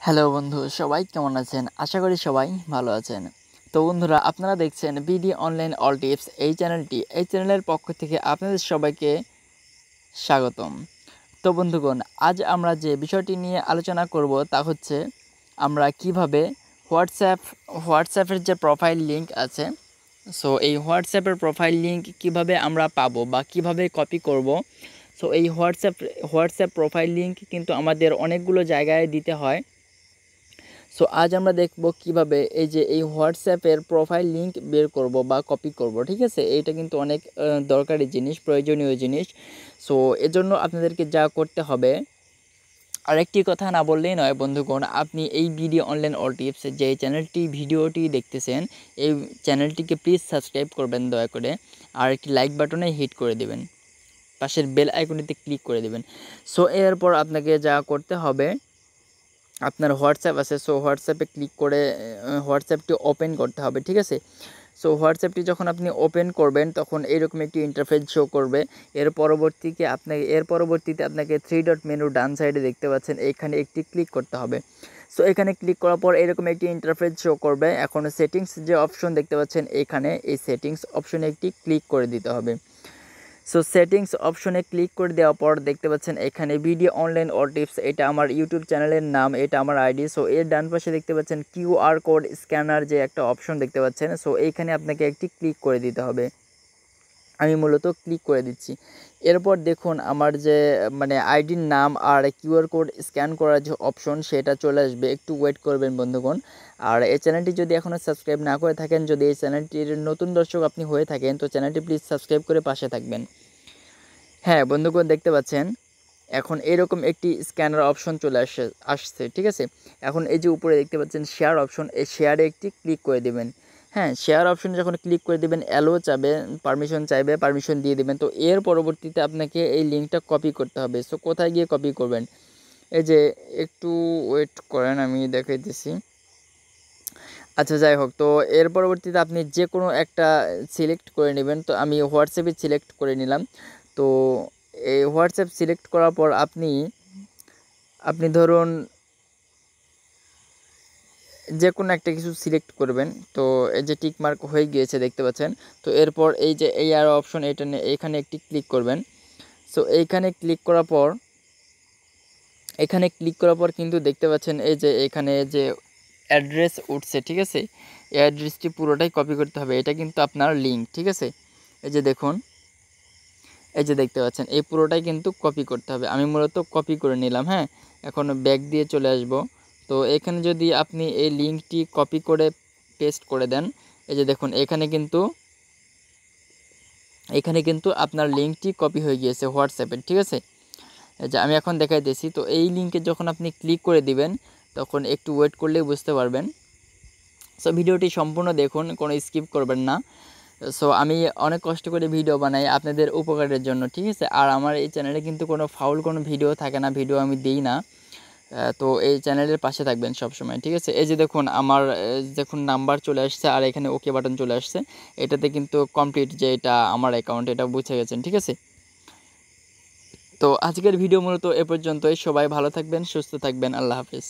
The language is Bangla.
হ্যালো বন্ধু, সবাই কেমন আছেন? আশা করি সবাই ভালো আছেন। তো বন্ধুরা, আপনারা দেখছেন বিডি অনলাইন অল টিপস এই চ্যানেলটি। এই চ্যানেলের পক্ষ থেকে আপনাদের সবাইকে স্বাগতম। তো বন্ধুগণ, আজ আমরা যে বিষয়টি নিয়ে আলোচনা করব তা হচ্ছে আমরা কিভাবে হোয়াটসঅ্যাপের যে প্রোফাইল লিঙ্ক আছে, সো এই হোয়াটসঅ্যাপের প্রোফাইল লিঙ্ক কিভাবে আমরা পাবো বা কিভাবে কপি করব। সো এই হোয়াটসঅ্যাপ প্রোফাইল লিঙ্ক কিন্তু আমাদের অনেকগুলো জায়গায় দিতে হয়। সো আজ আমরা দেখব কিভাবে এই হোয়াটসঅ্যাপের প্রোফাইল লিংক বের করব বা কপি করব। ঠিক আছে, এইটা কিন্তু অনেক দরকারি জিনিস, প্রয়োজনীয় জিনিস। সো এজন্য আপনাদেরকে যা করতে হবে, আরেকটি কথা না বললেই নয় বন্ধুগণ, আপনি এই বিডি অনলাইন অল টিপস যে ভিডিওটি দেখতেছেন, এই চ্যানেলটিকে প্লিজ সাবস্ক্রাইব করবেন দয়া করে, আর একটি লাইক বাটনে হিট করে দেবেন, পাশের বেল আইকনটিতে ক্লিক করে দেবেন। সো এরপর আপনাকে যা করতে হবে, আপনার হোয়াটসঅ্যাপ আছে, সো হোয়াটসঅ্যাপে ক্লিক করে হোয়াটসঅ্যাপটি ওপেন করতে হবে। ঠিক আছে, সো হোয়াটসঅ্যাপটি যখন আপনি ওপেন করবেন তখন এইরকম একটি ইন্টারফেস শো করবে। এর পরবর্তীতে আপনাকে থ্রি ডট মেনু ডান সাইডে দেখতে পাচ্ছেন, এইখানে একটি ক্লিক করতে হবে। সো এখানে ক্লিক করার পর এরকম একটি ইন্টারফেস শো করবে। এখন সেটিংস যে অপশন দেখতে পাচ্ছেন, এইখানে এই সেটিংস অপশনে একটি ক্লিক করে দিতে হবে। সো সেটিংস অপশনে ক্লিক করে দেওয়ার পর দেখতে পাচ্ছেন এখানে ভিডিও অনলাইন অল টিপস, এটা আমার ইউটিউব চ্যানেলের নাম, এটা আমার আইডি। সো এর ডান পাশে দেখতে পাচ্ছেন কিউআর কোড স্ক্যানার যে একটা অপশন দেখতে পাচ্ছেন, সো এইখানে আপনাকে একটি ক্লিক করে দিতে হবে। আমি মূলত ক্লিক করে দিচ্ছি। এরপর দেখুন আমার যে আইডির নাম আর কিউআর কোড স্ক্যান করার যে অপশন সেটা চলে আসবে। একটু ওয়েট করবেন বন্ধুগণ। আর এই চ্যানেলটি যদি এখনও সাবস্ক্রাইব না করে থাকেন, যদি এই চ্যানেলটির নতুন দর্শক আপনি হয়ে থাকেন, তো চ্যানেলটি প্লিজ সাবস্ক্রাইব করে পাশে থাকবেন। হ্যাঁ বন্ধুগণ, দেখতে পাচ্ছেন এখন এরকম একটি স্ক্যানার অপশন চলে আসছে। ঠিক আছে, এখন এই যে উপরে দেখতে পাচ্ছেন শেয়ার অপশন, এই শেয়ারে একটি ক্লিক করে দেবেন। হ্যাঁ, শেয়ার অপশনে যখন ক্লিক করে দেবেন, অ্যালো চাইবে, পারমিশন দিয়ে দেবেন। তো এর পরবর্তীতে আপনাকে এই লিঙ্কটা কপি করতে হবে। সো কোথায় গিয়ে কপি করবেন, এই যে একটু ওয়েট করেন, আমি দেখাইতেছি। আচ্ছা, যাই হোক, তো এর পরবর্তীতে আপনি যে কোনো একটা সিলেক্ট করে নেবেন। তো আমি হোয়াটসঅ্যাপে সিলেক্ট করে নিলাম। তো এই হোয়াটসঅ্যাপ সিলেক্ট করার পর আপনি ধরুন যে কোনো একটা কিছু সিলেক্ট করবেন। তো এই যে টিক মার্ক হয়ে গিয়েছে দেখতে পাচ্ছেন। তো এরপর এই যে এই আর অপশন, এটা নিয়ে এইখানে একটি ক্লিক করবেন। সো এইখানে ক্লিক করার পর কিন্তু দেখতে পাচ্ছেন এই যে এখানে যে অ্যাড্রেস উঠছে। ঠিক আছে, এই অ্যাড্রেসটি পুরোটাই কপি করতে হবে। এটা কিন্তু আপনার লিঙ্ক। ঠিক আছে, এই যে দেখুন, এই যে দেখতে পাচ্ছেন এই পুরোটাই কিন্তু কপি করতে হবে। আমি মূলত কপি করে নিলাম। হ্যাঁ, এখন ব্যাক দিয়ে চলে আসব। তো এখানে যদি আপনি এই লিঙ্কটি কপি করে পেস্ট করে দেন, এই যে দেখুন এখানে কিন্তু আপনার লিঙ্কটি কপি হয়ে গিয়েছে হোয়াটসঅ্যাপের। ঠিক আছে, এই যে আমি এখন দেখাইতেছি। তো এই লিঙ্কে যখন আপনি ক্লিক করে দিবেন, তখন একটু ওয়েট করলেই বুঝতে পারবেন। সো ভিডিওটি সম্পূর্ণ দেখুন, কোনো স্কিপ করবেন না। সো আমি অনেক কষ্ট করে ভিডিও বানাই আপনাদের উপকারের জন্য। ঠিক আছে, আর আমার এই চ্যানেলে কিন্তু কোনো ফাউল কোনো ভিডিও থাকে না, ভিডিও আমি দিই না। তো এই চ্যানেলের পাশে থাকবেন সবসময়। ঠিক আছে, এই যে দেখুন আমার দেখুন নাম্বার চলে আসছে আর এখানে ওকে বাটন চলে আসছে। এটাতে কিন্তু কমপ্লিট যে এটা আমার অ্যাকাউন্ট, এটা বুঝে গেছেন। ঠিক আছে, তো আজকের ভিডিও মূলত এ পর্যন্তই। সবাই ভালো থাকবেন, সুস্থ থাকবেন। আল্লাহ হাফিজ।